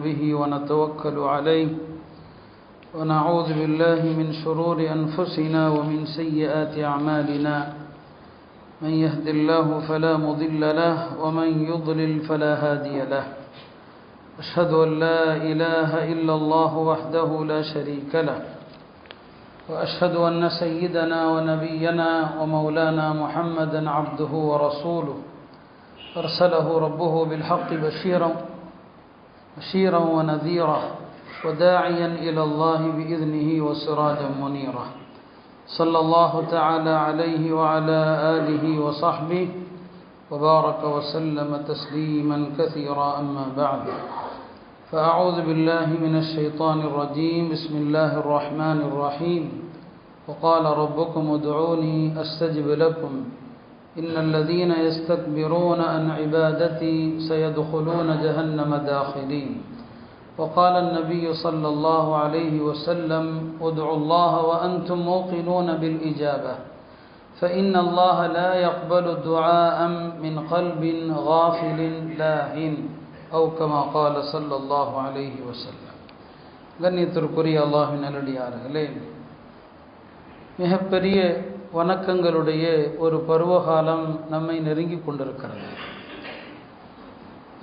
به ونتوكل عليه ونعوذ بالله من شرور أنفسنا ومن سيئات أعمالنا من يهد الله فلا مضل له ومن يضلل فلا هادي له أشهد أن لا إله إلا الله وحده لا شريك له وأشهد أن سيدنا ونبينا ومولانا محمدا عبده ورسوله أرسله ربه بالحق بشيرا ونذيرا وداعيا إلى الله بإذنه وسراجا منيرا صلى الله تعالى عليه وعلى آله وصحبه وبارك وسلم تسليما كثيرا أما بعد فأعوذ بالله من الشيطان الرجيم بسم الله الرحمن الرحيم وقال ربكم ادعوني أستجب لكم إن الذين يستكبرون عن عبادتي سيدخلون جهنم داخلين وقال النبي صلى الله عليه وسلم ادعوا الله وأنتم موقنون بالإجابة فإن الله لا يقبل دعاء من قلب غافل لاهٍ أو كما قال صلى الله عليه وسلم. கண்ணியத்திற்குரிய அல்லாஹ்வின் நல்லடியார்களே, மிகப்பெரிய வணக்கங்களுடைய ஒரு பருவகாலம் நம்மை நெருங்கி கொண்டிருக்கிறது.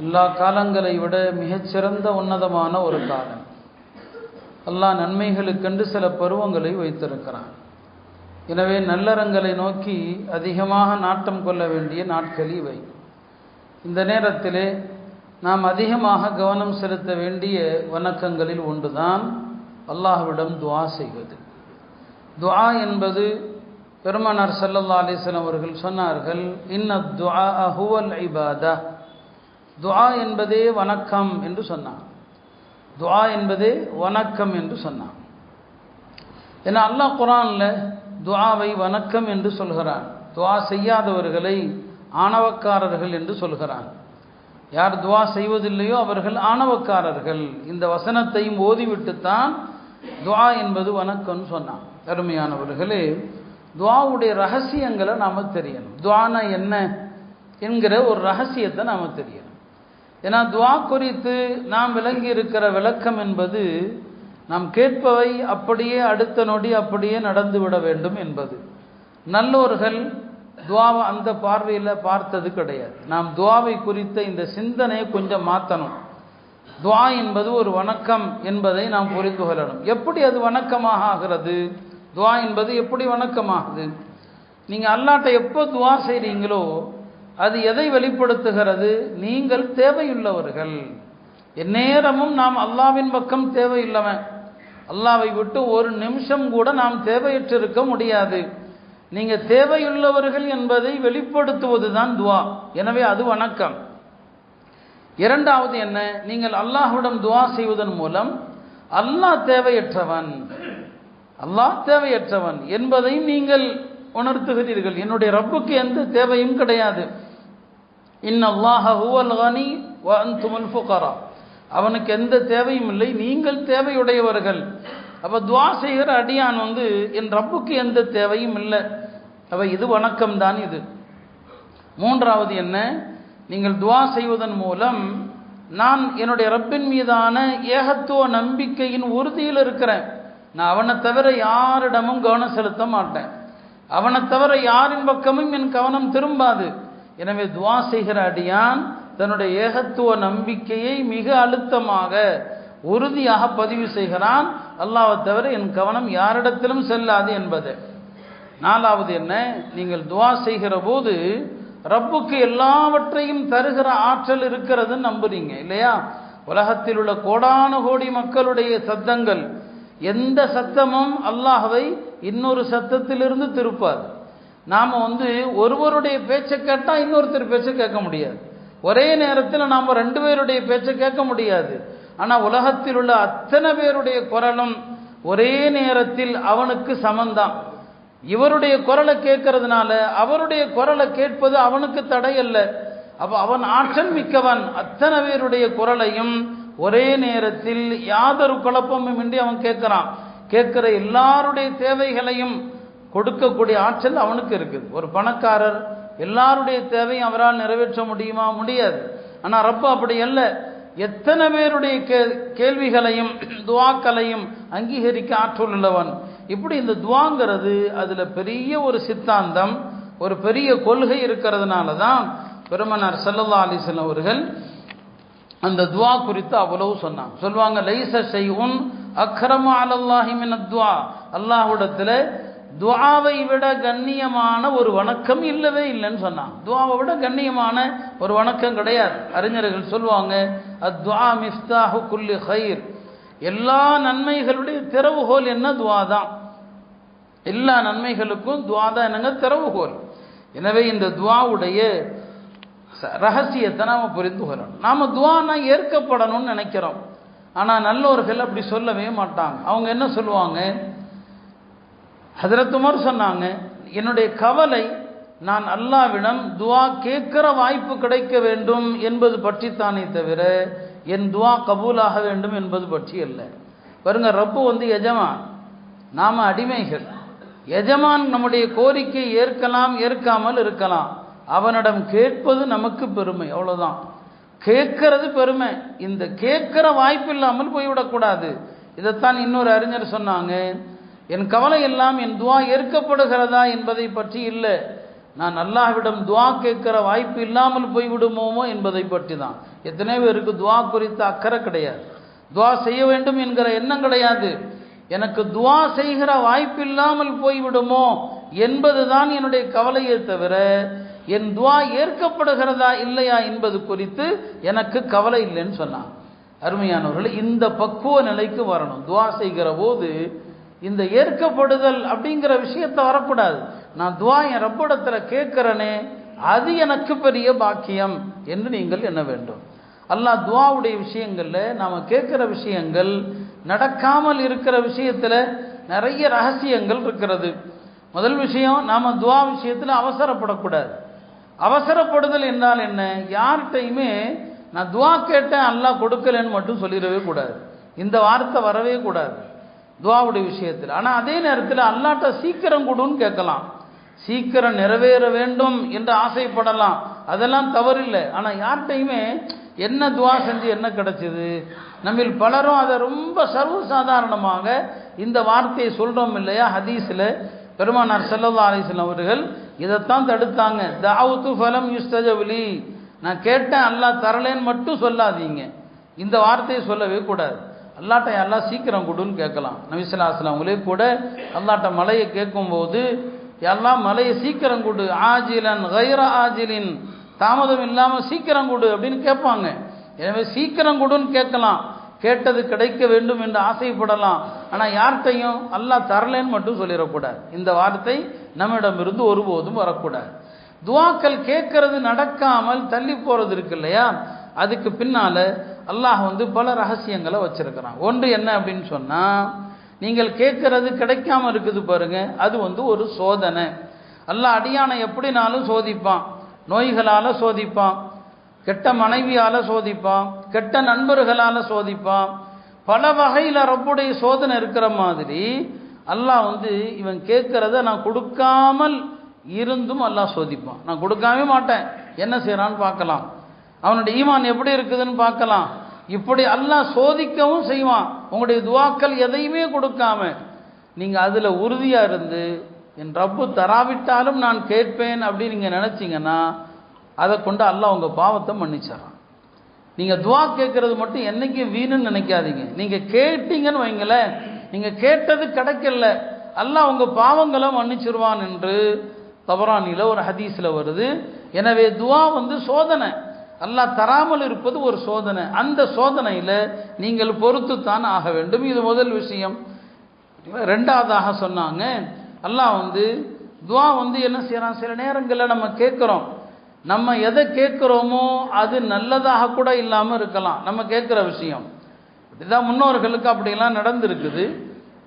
எல்லா காலங்களை விட மிகச்சிறந்த உன்னதமான ஒரு காலம். அல்லாஹ் நன்மைகளுக்கென்று சில பருவங்களை வைத்திருக்கிறான். எனவே நல்லறங்களை நோக்கி அதிகமாக நாட்டம் கொள்ள வேண்டிய நாட்கள் இவை. இந்த நேரத்திலே நாம் அதிகமாக கவனம் செலுத்த வேண்டிய வணக்கங்களில் ஒன்றுதான் அல்லாஹ்விடம் துஆ செய்வது. துஆ என்பது பெருமானார் ஸல்லல்லாஹு அலைஹி வஸல்லம் அவர்கள் சொன்னார்கள், இன்னத் துஆ ஹுவல் இபாதா, துஆ என்பதே வணக்கம் என்று சொன்னார். துஆ என்பதே வணக்கம் என்று சொன்னார். ஏன்னா அல்லாஹ் குர்ஆனில் துஆவை வணக்கம் என்று சொல்கிறான். துஆ செய்யாதவர்களை ஆணவக்காரர்கள் என்று சொல்கிறான். யார் துஆ செய்வதில்லையோ அவர்கள் ஆணவக்காரர்கள். இந்த வசனத்தையும் ஓதிவிட்டுத்தான் துஆ என்பது வணக்கம்னு சொன்னான். அருமையானவர்களே, துஆவுடைய ரகசியங்களை நாம் தெரியணும். துஆனா என்ன என்கிற ஒரு ரகசியத்தை நாம் தெரியணும். ஏன்னா துஆ குறித்து நாம் விளங்கி இருக்கிற விளக்கம் என்பது நாம் கேட்பவை அப்படியே அடுத்த நொடி அப்படியே நடந்துவிட வேண்டும் என்பது. நல்லோர்கள் துஆவை அந்த பார்வையில் பார்த்தது கிடையாது. நாம் துஆவை குறித்த இந்த சிந்தனையை கொஞ்சம் மாற்றணும். துஆ என்பது ஒரு வணக்கம் என்பதை நாம் புரிந்து கொள்ளணும். எப்படி அது வணக்கமாக ஆகிறது? துஆ என்பது எப்படி வணக்கமாகுது? நீங்கள் அல்லாஹ்ட்ட எப்போ துஆ செய்கிறீங்களோ அது எதை வெளிப்படுத்துகிறது? நீங்கள் தேவையுள்ளவர்கள். எந்நேரமும் நாம் அல்லாஹ்வின் பக்கம் தேவையுள்ளவன். அல்லாஹ்வை விட்டு ஒரு நிமிஷம் கூட நாம் தேவையற்றிருக்க முடியாது. நீங்கள் தேவையுள்ளவர்கள் என்பதை வெளிப்படுத்துவது தான் துஆ. எனவே அது வணக்கம். இரண்டாவது என்ன? நீங்கள் அல்லாஹ்விடம் துஆ செய்வதன் மூலம் அல்லாஹ் தேவையற்றவன், அல்லாஹ் தேவையற்றவன் என்பதையும் நீங்கள் உணர்த்துகிறீர்கள். என்னுடைய ரப்புக்கு எந்த தேவையும் கிடையாது. இன்னல்லாஹ ஹுவல் கனி வ அன்துமுல் ஃபுகரா, அவனுக்கு எந்த தேவையும் இல்லை, நீங்கள் தேவையுடையவர்கள். அப்போ துஆ செய்கிற அடியான் என் ரப்புக்கு எந்த தேவையும் இல்லை. அப்போ இது வணக்கம் தான். இது மூன்றாவது என்ன? நீங்கள் துஆ செய்வதன் மூலம் நான் என்னுடைய ரப்பின் மீதான ஏகத்துவ நம்பிக்கையின் உறுதியில் இருக்கிறேன். நான் அவனை தவிர யாரிடமும் கவனம் செலுத்த மாட்டேன். அவனை தவிர யாரின் பக்கமும் என் கவனம் திரும்பாது. எனவே துஆ செய்கிற அடியான் தன்னுடைய ஏகத்துவ நம்பிக்கையை மிக அழுத்தமாக உறுதியாக பதிவு செய்கிறான். அல்லாஹ்வை தவிர என் கவனம் யாரிடத்திலும் செல்லாது என்பது. நாலாவது என்ன? நீங்கள் துஆ செய்கிற போது ரப்புக்கு எல்லாவற்றையும் தருகிற ஆற்றல் இருக்கிறதுன்னு நம்புறீங்க இல்லையா? உலகத்தில் உள்ள கோடான கோடி மக்களுடைய சத்தங்கள், எந்த சத்தமும் அல்லாஹ்வை இன்னொரு சத்தத்திலிருந்து திருப்பாது. நாம் ஒருவருடைய பேச்சை கேட்டால் இன்னொருத்தர் பேச்சை கேட்க முடியாது. ஒரே நேரத்தில் நாம் ரெண்டு பேருடைய பேச்சை கேட்க முடியாது. ஆனால் உலகத்தில் உள்ள அத்தனை பேருடைய குரலும் ஒரே நேரத்தில் அவனுக்கு சமந்தான். இவருடைய குரலை கேட்கறதுனால அவருடைய குரலை கேட்பது அவனுக்கு தடை அல்ல. அப்போ அவன் ஆற்றல் மிக்கவன். அத்தனை பேருடைய குரலையும் ஒரே நேரத்தில் யாதொரு குழப்பமும் இன்றி அவன் கேட்கிறான். கேட்கிற எல்லாருடைய தேவைகளையும் கொடுக்கக்கூடிய ஆற்றல் அவனுக்கு இருக்குது. ஒரு பணக்காரர் எல்லாருடைய தேவையும் அவரால் நிறைவேற்ற முடியுமா? முடியாது. ஆனால் ரப்பு அப்படி அல்ல. எத்தனை பேருடைய கேள்விகளையும் துஆக்களையும் அங்கீகரிக்க ஆற்றல் உள்ளவன். இப்படி இந்த துஆங்கிறது அதில் பெரிய ஒரு சித்தாந்தம், ஒரு பெரிய கொள்கை இருக்கிறதுனால தான் பெருமனார் ஸல்லல்லாஹு அலைஹி வஸல்லம் அவர்கள் அந்த துஆ குறித்து அவ்வளவு சொன்னாங்க. சொல்லுவாங்க, லைஸ ஷைஉன் அக்ரம அலல்லாஹி மினத் துஆ. அல்லாஹ்விடத்தில் துஆவை விட கண்ணியமான ஒரு வணக்கம் இல்லவே இல்லைன்னு சொன்னாங்க. துஆவை விட கண்ணியமான ஒரு வணக்கம் கிடையாது. அறிஞர்கள் சொல்லுவாங்க, அத்ஆ மிஃப்தாஹு குல்லி கைர். எல்லா நன்மைகளுடைய திறவுகோல் என்ன? துஆ தான். எல்லா நன்மைகளுக்கும் துஆ தான் என்னங்க? திறவுகோல். எனவே இந்த துஆவுடைய ரகசியத்தை நாம் புரிந்து கொள்ளணும். நாம் துஆனா ஏற்கப்படணும்னு நினைக்கிறோம். ஆனால் நல்லோர்கள் அப்படி சொல்லவே மாட்டாங்க. அவங்க என்ன சொல்லுவாங்க? ஹஜ்ரத் உமர் சொன்னாங்க, என்னுடைய கவலை நான் அல்லாஹ்விடம் துஆ கேட்கிற வாய்ப்பு கிடைக்க வேண்டும் என்பது பற்றித்தானே தவிர என் துஆ கபூலாக வேண்டும் என்பது பற்றி அல்ல. பாருங்க, ரப்பு எஜமான், நாம அடிமைகள். எஜமான் நம்முடைய கோரிக்கை ஏற்கலாம், ஏற்காமல் இருக்கலாம். அவனிடம் கேட்பது நமக்கு பெருமை, அவ்வளோதான். கேட்கறது பெருமை. இந்த கேட்கிற வாய்ப்பு இல்லாமல் போய்விடக்கூடாது. இதைத்தான் இன்னொரு அறிஞர் சொன்னாங்க, என் கவலை எல்லாம் என் துஆ ஏற்கப்படுகிறதா என்பதை பற்றி இல்லை, நான் அல்லாஹ்விடம் துஆ கேட்கிற வாய்ப்பு இல்லாமல் போய்விடுமோமோ என்பதை பற்றி தான். எத்தனை பேருக்கு துஆ குறித்த அக்கறை கிடையாது, துஆ செய்ய வேண்டும் என்கிற எண்ணம் கிடையாது. எனக்கு துஆ செய்கிற வாய்ப்பு இல்லாமல் போய்விடுமோ என்பதுதான் என்னுடைய கவலையே தவிர என் துஆ ஏற்கப்படுகிறதா இல்லையா என்பது குறித்து எனக்கு கவலை இல்லைன்னு சொன்னான். அருமையானவர்கள், இந்த பக்குவ நிலைக்கு வரணும். துஆ செய்கிற போது இந்த ஏற்கப்படுதல் அப்படிங்கிற விஷயத்தை வரக்கூடாது. நான் துஆ என் ரப்பிடத்தில் கேட்கிறேனே, அது எனக்கு பெரிய பாக்கியம் என்று நீங்கள் எண்ண வேண்டும். அல்லாஹ் துஆவுடைய விஷயங்களில், நாம் கேட்குற விஷயங்கள் நடக்காமல் இருக்கிற விஷயத்தில் நிறைய ரகசியங்கள் இருக்கிறது. முதல் விஷயம், நாம் துஆ விஷயத்தில் அவசரப்படக்கூடாது. அவசரப்படுதல் என்றால் என்ன? யார்கிட்டையுமே நான் துஆ கேட்டேன் அல்லாஹ் கொடுக்கலன்னு மட்டும் சொல்லிடவே கூடாது. இந்த வார்த்தை வரவே கூடாது துஆவுடைய விஷயத்தில். ஆனால் அதே நேரத்தில் அல்லாஹ்ட்ட சீக்கிரம் கொடுன்னு கேட்கலாம், சீக்கிரம் நிறைவேற வேண்டும் என்று ஆசைப்படலாம், அதெல்லாம் தவறில்லை. ஆனால் யார்கிட்டையுமே என்ன துஆ செஞ்சு என்ன கிடைச்சிது? நம்மில் பலரும் அதை ரொம்ப சர்வசாதாரணமாக இந்த வார்த்தையை சொல்கிறோம் இல்லையா? ஹதீஸில் பெருமானார் ஸல்லல்லாஹு அலைஹி வஸல்லம் அவர்கள் இதைத்தான் தடுத்தாங்க. தஅவுது ஃபலம் யுஸ்தஜப லீ, நான் கேட்டேன் அல்லாஹ் தரலேன்னு மட்டும் சொல்லாதீங்க. இந்த வார்த்தையை சொல்லவே கூடாது. அல்லாட்ட அல்லாஹ் சீக்கிரம் கொடுன்னு கேட்கலாம். நபி ஸல்லல்லாஹு அலைஹி வஸல்லம் அவங்களே கூட அல்லாட்ட மலையை கேட்கும்போது, அல்லாஹ் மலையை சீக்கிரம் கொடு, ஆஜிலன் கைர ஆஜிலின், தாமதம் இல்லாமல் சீக்கிரம் கொடு அப்படின்னு கேட்பாங்க. எனவே சீக்கிரம் கொடுன்னு கேட்கலாம், கேட்டது கிடைக்க வேண்டும் என்று ஆசைப்படலாம். ஆனால் யார்கிட்டையும் அல்லாஹ் தரலேன்னு மட்டும் சொல்லிடக்கூடாது. இந்த வார்த்தை நம்மிடமிருந்து ஒருபோதும் வரக்கூடாது. துஆக்கள் கேட்கறது நடக்காமல் தள்ளி போகிறது இருக்கு இல்லையா? அதுக்கு பின்னால் அல்லாஹ் பல ரகசியங்களை வச்சிருக்கிறான். ஒன்று என்ன அப்படின்னு சொன்னால், நீங்கள் கேட்கறது கிடைக்காம இருக்குது பாருங்க, அது ஒரு சோதனை. அல்லாஹ் அடியானை எப்படினாலும் சோதிப்பான். நோய்களால் சோதிப்பான், கெட்ட மனைவியால் சோதிப்பான், கெட்ட நண்பர்களால் சோதிப்பான். பல வகையில் ரப்புடைய சோதனை இருக்கிற மாதிரி அல்லாஹ் இவன் கேட்கறத நான் கொடுக்காமல் இருந்தும் அல்லாஹ் சோதிப்பான். நான் கொடுக்காம மாட்டேன், என்ன செய்யறான்னு பார்க்கலாம், அவனுடைய ஈமான் எப்படி இருக்குதுன்னு பார்க்கலாம். இப்படி அல்லாஹ் சோதிக்கவும் செய்வான். உங்களுடைய துஆக்கள் எதையுமே கொடுக்காம நீங்கள் அதில் உறுதியாக இருந்து என் ரப்பு தராவிட்டாலும் நான் கேட்பேன் அப்படின்னு நீங்கள் நினச்சிங்கன்னா அதை கொண்டு அல்லாஹ் உங்கள் பாவத்தை மன்னிச்சிடறான். நீங்கள் துஆ கேட்கறது மட்டும் என்னைக்கும் வீணுன்னு நினைக்காதீங்க. நீங்கள் கேட்டீங்கன்னு வைங்களேன், நீங்கள் கேட்டது கிடைக்கல, அல்லாஹ் உங்கள் பாவங்களை மன்னிச்சிருவான் என்று தபரானியில் ஒரு ஹதீஸில் வருது. எனவே துஆ சோதனை, அல்லாஹ் தராமல் இருப்பது ஒரு சோதனை. அந்த சோதனையில் நீங்கள் பொறுத்துத்தான் ஆக வேண்டும். இது முதல் விஷயம். ரெண்டாவதாக சொன்னாங்க, அல்லாஹ் துஆ என்ன செய்யறான், சில நேரங்களில் நம்ம கேட்குறோம், நம்ம எதை கேட்குறோமோ அது நல்லதாக கூட இல்லாமல் இருக்கலாம். நம்ம கேட்குற விஷயம் இதுதான் முன்னோர்களுக்கு அப்படிலாம் நடந்திருக்குது.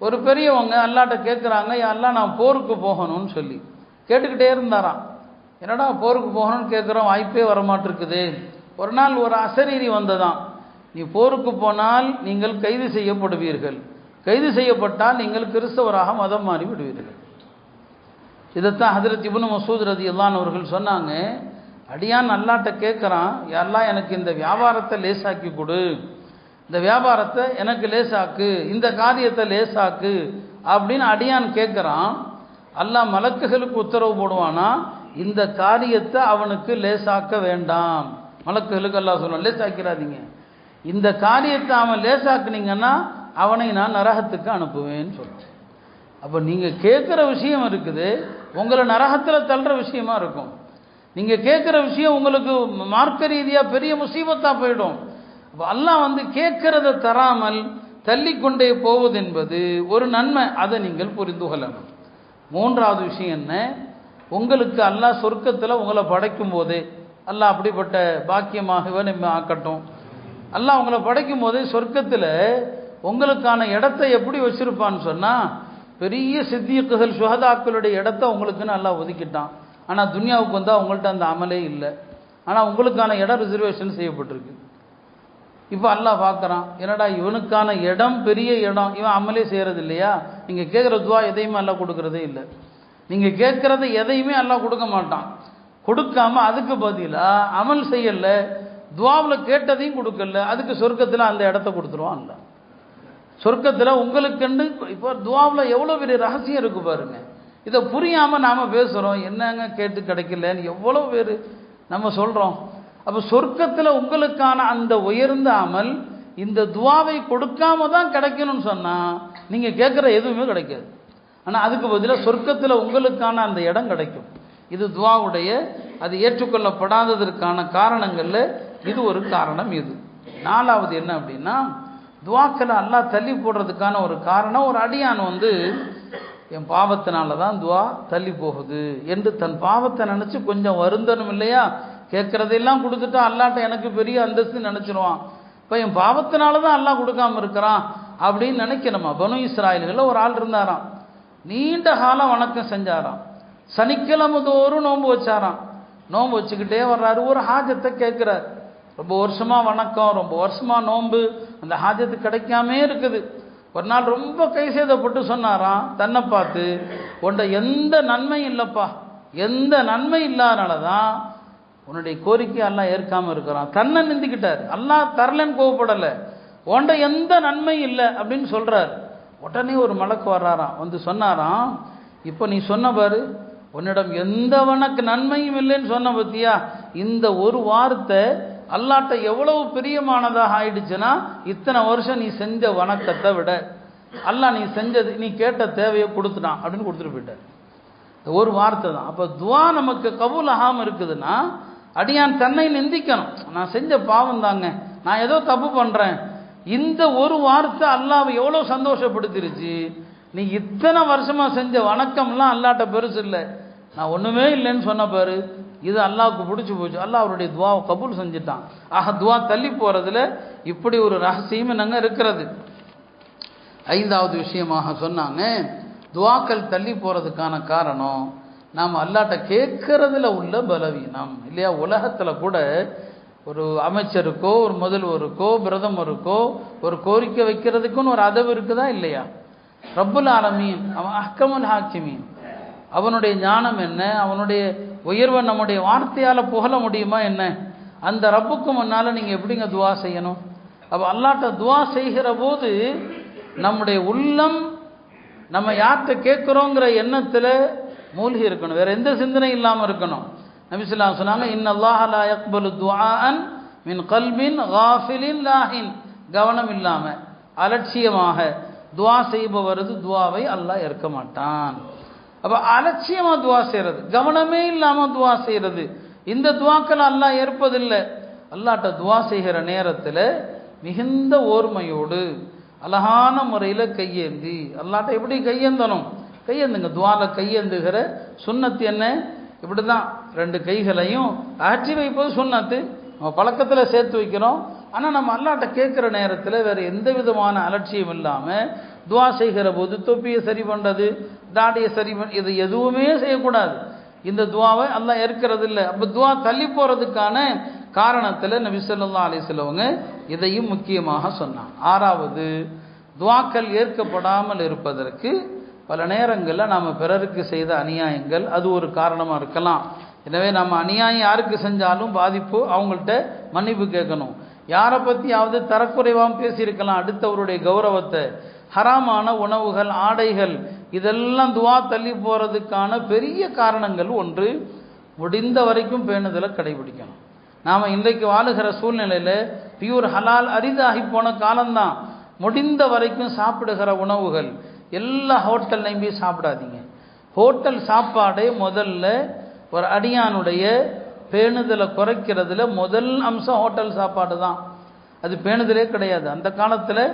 ஒரு பெரியவங்க அல்லாட்ட கேட்குறாங்க, அல்லாஹ் நான் போருக்கு போகணும்னு சொல்லி கேட்டுக்கிட்டே இருந்தாராம். என்னடா போருக்கு போகணும்னு கேட்குறோம், வாய்ப்பே வரமாட்டிருக்குது. ஒரு நாள் ஒரு அசரீரி வந்ததான், நீ போருக்கு போனால் நீங்கள் கைது செய்யப்படுவீர்கள், கைது செய்யப்பட்டால் நீங்கள் கிறிஸ்தவராக மதம் மாறி விடுவீர்கள். இதைத்தான் ஹஜ்ரத் இப்னு மஸ்ஊத் ரலியல்லாஹு அன்ஹு அவர்கள் சொன்னாங்க, அடியான் அல்லாட்ட கேட்குறான், அல்லாஹ் எனக்கு இந்த வியாபாரத்தை லேசாக்கி கொடு, இந்த வியாபாரத்தை எனக்கு லேசாக்கு, இந்த காரியத்தை லேசாக்கு அப்படின்னு அடியான் கேட்குறான். அல்லாஹ் மலக்குகளுக்கு உத்தரவு போடுவானா, இந்த காரியத்தை அவனுக்கு லேசாக்க வேண்டாம். மலக்குகளுக்கு அல்லாஹ் சொல்லுவான், லேசாக்கிறாதீங்க, இந்த காரியத்தை அவன் லேசாக்குனீங்கன்னா அவனை நான் நரகத்துக்கு அனுப்புவேன்னு சொல்லுவேன். அப்போ நீங்கள் கேட்குற விஷயம் இருக்குது, உங்களை நரகத்தில் தள்ளுற விஷயமா இருக்கும். நீங்கள் கேட்குற விஷயம் உங்களுக்கு மார்க்க ரீதியாக பெரிய முசீபத்தாக போயிடும். அப்போ அல்லாஹ் கேட்கறத தராமல் தள்ளிக்கொண்டே போவது என்பது ஒரு நன்மை, அதை நீங்கள் புரிந்து கொள்ளணும். மூன்றாவது விஷயம் என்ன, உங்களுக்கு அல்லாஹ் சொர்க்கத்தில் உங்களை படைக்கும் போதே, அல்லாஹ் அப்படிப்பட்ட பாக்கியமாகவே நம்ம ஆக்கட்டும், அல்லாஹ் உங்களை படைக்கும் போதே சொர்க்கத்தில் உங்களுக்கான இடத்தை எப்படி வச்சிருப்பான்னு சொன்னால், பெரிய சித்தியக்குகள் சுஹதாக்களுடைய இடத்த உங்களுக்குன்னு அல்லாஹ் ஒதுக்கிட்டான். ஆனால் துன்யாவுக்கு வந்தால் உங்கள்கிட்ட அந்த அமலே இல்லை, ஆனால் உங்களுக்கான இடம் ரிசர்வேஷன் செய்யப்பட்டிருக்கு. இப்போ அல்லாஹ் பார்க்குறான், என்னடா இவனுக்கான இடம் பெரிய இடம், இவன் அமலே செய்கிறது இல்லையா, நீங்கள் கேட்குற துவா எதையுமே அல்லாஹ் கொடுக்குறதே இல்லை. நீங்கள் கேட்குறத எதையுமே அல்லாஹ் கொடுக்க மாட்டான். கொடுக்காம அதுக்கு பதிலாக அமல் செய்யலை, துவாவில் கேட்டதையும் கொடுக்கல, அதுக்கு சொர்க்கத்தில் அந்த இடத்த கொடுத்துருவான் அல்லாஹ். சொர்க்கத்தில் உங்களுக்குண்டு இப்போ துவாவில் எவ்வளோ பெரிய ரகசியம் இருக்கு பாருங்க. இதை புரியாமல் நாம் பேசுகிறோம், என்னங்க கேட்டு கிடைக்கலன்னு எவ்வளோ பேர் நம்ம சொல்கிறோம். அப்போ சொர்க்கத்தில் உங்களுக்கான அந்த உயர்ந்த அமல் இந்த துவாவை கொடுக்காம தான் கிடைக்கணும்னு சொன்னால் நீங்கள் கேட்குற எதுவுமே கிடைக்காது. ஆனால் அதுக்கு பதிலாக சொர்க்கத்தில் உங்களுக்கான அந்த இடம் கிடைக்கும். இது துவாவுடைய அது ஏற்றுக்கொள்ளப்படாததற்கான காரணங்களில் இது ஒரு காரணம். இது நாலாவது என்ன அப்படின்னா, துவாக்களை அல்லாஹ் தள்ளி போடுறதுக்கான ஒரு காரணம், ஒரு அடியான் என் பாவத்தினால தான் துவா தள்ளி போகுது என்று தன் பாவத்தை நினச்சி கொஞ்சம் வருந்தனும் இல்லையா. கேட்குறதெல்லாம் கொடுத்துட்டா அல்லாட்ட எனக்கு பெரிய அந்தஸ்து நினச்சிருவான். இப்போ என் பாவத்தினால தான் அல்லாஹ் கொடுக்காம இருக்கிறான் அப்படின்னு நினைக்கணுமா. பனு இஸ்ராயல்களில் ஒரு ஆள் இருந்தாராம், நீண்ட காலம் வணக்கம் செஞ்சாராம், சனிக்கிழமை தோறும் நோன்பு வச்சாராம். நோன்பு வச்சுக்கிட்டே வர்றாரு, ஒரு ஹாஜத்தை கேட்குறார். ரொம்ப வருஷமாக வணக்கம், ரொம்ப வருஷமாக நோன்பு, அந்த ஹாஜத்து கிடைக்காமே இருக்குது. ஒரு நாள் ரொம்ப கைசேதப்பட்டு சொன்னாராம், தன்னை பார்த்து, உன்ட எந்த நன்மையும் இல்லைப்பா, எந்த நன்மை இல்லாதனால தான் உன்னுடைய கோரிக்கை அல்லாஹ் ஏற்காமல் இருக்கிறான். தன்னை நிந்திக்கிட்டார், அல்லாஹ் தரலன்னு கோவப்படலை, உன்ட எந்த நன்மையும் இல்லை அப்படின்னு சொல்கிறார். உடனே ஒரு மலக்கு வர்றாராம், சொன்னாராம், இப்போ நீ சொன்ன பாரு, உன்னிடம் எந்த வணக்கு நன்மையும் இல்லைன்னு சொன்ன பத்தியா, இந்த ஒரு வார்த்தை அல்லாட்ட எவ்வளவு பிரியமானதாக ஆயிடுச்சுன்னா, இத்தனை வருஷம் நீ செஞ்ச வணக்கத்தை விட அல்லாஹ் நீ செஞ்சது, நீ கேட்ட தேவையை கொடுத்துட்டான் அப்படின்னு கொடுத்துட்டு போயிட்டார். ஒரு வார்த்தை தான். அப்போ துவா நமக்கு கபூல் ஆகாமல் இருக்குதுன்னா அடியான் தன்னை நிந்திக்கணும், நான் செஞ்ச பாவம் தாங்க, நான் ஏதோ தப்பு பண்ணுறேன். இந்த ஒரு வார்த்தை அல்லாஹ் எவ்வளோ சந்தோஷப்படுத்திருச்சு. நீ இத்தனை வருஷமாக செஞ்ச வணக்கம்லாம் அல்லாட்ட பெருசு இல்லை, நான் ஒன்றுமே இல்லைன்னு சொன்ன பாரு, இது அல்லாவுக்கு பிடிச்சி போச்சு, அல்லாஹ் அவருடைய துவாவை கபூல் செஞ்சுட்டான். ஆக துவா தள்ளி போகிறதுல இப்படி ஒரு ரகசியம் என்னங்க இருக்கிறது. ஐந்தாவது விஷயமாக சொன்னாங்க, துவாக்கள் தள்ளி போகிறதுக்கான காரணம் நாம் அல்லாட்ட கேட்கறதுல உள்ள பலவீனம் இல்லையா. உலகத்தில் கூட ஒரு அமைச்சருக்கோ ஒரு முதல்வருக்கோ பிரதமருக்கோ ஒரு கோரிக்கை வைக்கிறதுக்குன்னு ஒரு அதவு இருக்குதா இல்லையா. ரப்புல் ஆலமீன் அவன் அஹ்கமுல் ஹாக்கிமீன், அவனுடைய ஞானம் என்ன, அவனுடைய உயர்வை நம்முடைய வார்த்தையால் புகழ முடியுமா என்ன. அந்த ரப்புக்கு முன்னால் நீங்கள் எப்படிங்க துவா செய்யணும். அப்போ அல்லாட்ட துவா செய்கிற போது நம்முடைய உள்ளம் நம்ம யார்கிட்ட கேட்குறோங்கிற எண்ணத்தில் மூழ்கி இருக்கணும், வேற எந்த சிந்தனை இல்லாமல் இருக்கணும். நபி ஸல்லல்லாஹு அலைஹி சொன்னாங்க, இன்னல்லாஹ லா யக்பலு துஆஅன் மின் கல்பின் காஃபிலின் லாஹின், கவனம் இல்லாமல் அலட்சியமாக துவா செய்பவரது துவாவை அல்லாஹ் ஏற்க மாட்டான். அப்போ அலட்சியமாக துவா செய்கிறது, கவனமே இல்லாமல் துவா செய்கிறது, இந்த துவாக்கள் அல்லாஹ் ஏற்பதில்லை. அல்லாட்ட துவா செய்கிற நேரத்தில் மிகுந்த ஓர்மையோடு அழகான முறையில் கையேந்தி, அல்லாட்ட எப்படி கையேந்தணும், கையேந்துங்க. துவாவில் கையேந்துகிற சுன்னத்து என்ன, இப்படி தான் ரெண்டு கைகளையும் அகற்றி வைப்பது சுன்னத்து, நம்ம பழக்கத்தில் சேர்த்து வைக்கிறோம். ஆனால் நம்ம அல்லாட்ட கேட்குற நேரத்தில் வேறு எந்த விதமான அலட்சியம் இல்லாமல் துவா செய்கிற போது தொப்பியை சரி பண்ணுறது, தாடியை சரி இது எதுவுமே செய்யக்கூடாது. இந்த துவாவை அல்லாஹ் ஏற்கிறது இல்லை. அப்போ துவா தள்ளி போகிறதுக்கான காரணத்தில் நபி ஸல்லல்லாஹு அலைஹி வஸல்லம் இதையும் முக்கியமாக சொன்னான். ஆறாவது, துவாக்கள் ஏற்கப்படாமல் இருப்பதற்கு பல நேரங்களில் நாம் பிறருக்கு செய்த அநியாயங்கள் அது ஒரு காரணமாக இருக்கலாம். எனவே நம்ம அநியாயம் யாருக்கு செஞ்சாலும் பாதிப்பு, அவங்கள்ட்ட மன்னிப்பு கேட்கணும். யாரை பற்றியாவது தரக்குறைவாக பேசியிருக்கலாம், அடுத்தவருடைய கௌரவத்தை. ஹராமான உணவுகள், ஆடைகள், இதெல்லாம் துவா தள்ளி போகிறதுக்கான பெரிய காரணங்கள் ஒன்று. முடிந்த வரைக்கும் பேணுதலை கடைபிடிக்கணும். நாம் இன்றைக்கு வாழுகிற சூழ்நிலையில் பியூர் ஹலால் அரிதாகி போன காலம்தான். முடிந்த வரைக்கும் சாப்பிடுகிற உணவுகள் எல்லா ஹோட்டல்லையும் போய் சாப்பிடாதீங்க. ஹோட்டல் சாப்பாடே முதல்ல ஒரு அடியானுடைய பேணுதலை குறைக்கிறதுல முதல் அம்சம் ஹோட்டல் சாப்பாடு தான். அது பேணுதலே கிடையாது. அந்த காலத்தில்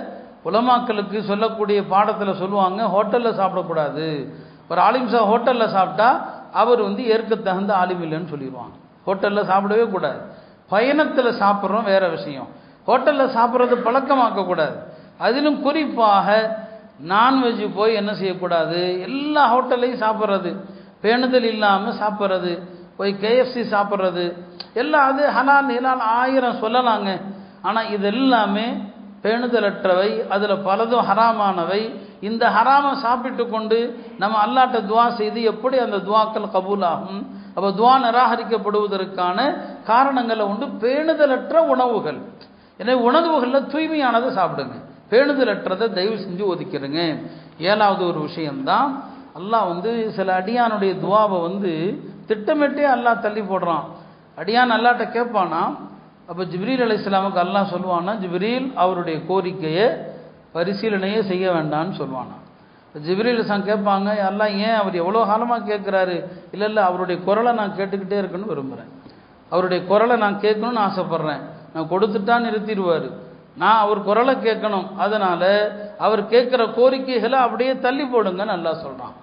உலமாக்களுக்கு சொல்லக்கூடிய பாடத்தில் சொல்லுவாங்க, ஹோட்டலில் சாப்பிடக்கூடாது. ஒரு ஆலிம்சா ஹோட்டலில் சாப்பிட்டா அவர் ஏற்க தகுந்த ஆலிம் இல்லைன்னு சொல்லிடுவாங்க. ஹோட்டலில் சாப்பிடவே கூடாது. பயணத்தில் சாப்பிட்றோம் வேற விஷயம், ஹோட்டலில் சாப்பிட்றது பழக்கமாக்கக்கூடாது. அதிலும் குறிப்பாக நான்வெஜ் போய் என்ன செய்யக்கூடாது, எல்லா ஹோட்டல்லையும் சாப்பிட்றது, பேணுதல் இல்லாமல் சாப்பிட்றது, போய் KFC சாப்பிட்றது எல்லாம் அது ஹலால் ஹலால் 1000 சொல்லலாங்க. ஆனால் இது எல்லாமே பேணுதலற்றவை, அதில் பலதும் ஹராமானவை. இந்த ஹராமை சாப்பிட்டு கொண்டு நம்ம அல்லாட்ட துவா செய்து எப்படி அந்த துவாக்கள் கபூல் ஆகும்? அப்போ துவா நிராகரிக்கப்படுவதற்கான காரணங்களை உண்டு பேணுதலற்ற உணவுகள். எனவே உணவுகளில் தூய்மையானதை சாப்பிடுங்க, பேணுதலற்றதை தயவு செஞ்சு ஒதுக்கிடுங்க. 7வது ஒரு விஷயம்தான், அல்லாஹ் சில அடியானுடைய துவாவை திட்டமிட்டே அல்லாஹ் தள்ளி போடுறான். அடியான் அல்லாட்ட கேட்பானா, அப்போ ஜிப்ரீல் அலைஹிஸ்ஸலாமுக்கு அல்லாஹ் சொல்லுவானா, ஜிப்ரீல் அவருடைய கோரிக்கையை பரிசீலனையே செய்ய வேண்டான்னு சொல்லுவானா. ஜிப்ரீல் கேட்பாங்க, அல்லாஹ் ஏன் அவர் எவ்வளோ காலமாக கேட்குறாரு? இல்லை அவருடைய குரலை நான் கேட்டுக்கிட்டே இருக்கணும்னு விரும்புகிறேன், அவருடைய குரலை நான் கேட்கணும்னு ஆசைப்பட்றேன். நான் கொடுத்துட்டா நிறுத்திடுவார், நான் அவர் குரலை கேட்கணும். அதனால் அவர் கேட்குற கோரிக்கைகளை அப்படியே தள்ளி போடுங்கன்னு அல்லாஹ் சொல்கிறான்.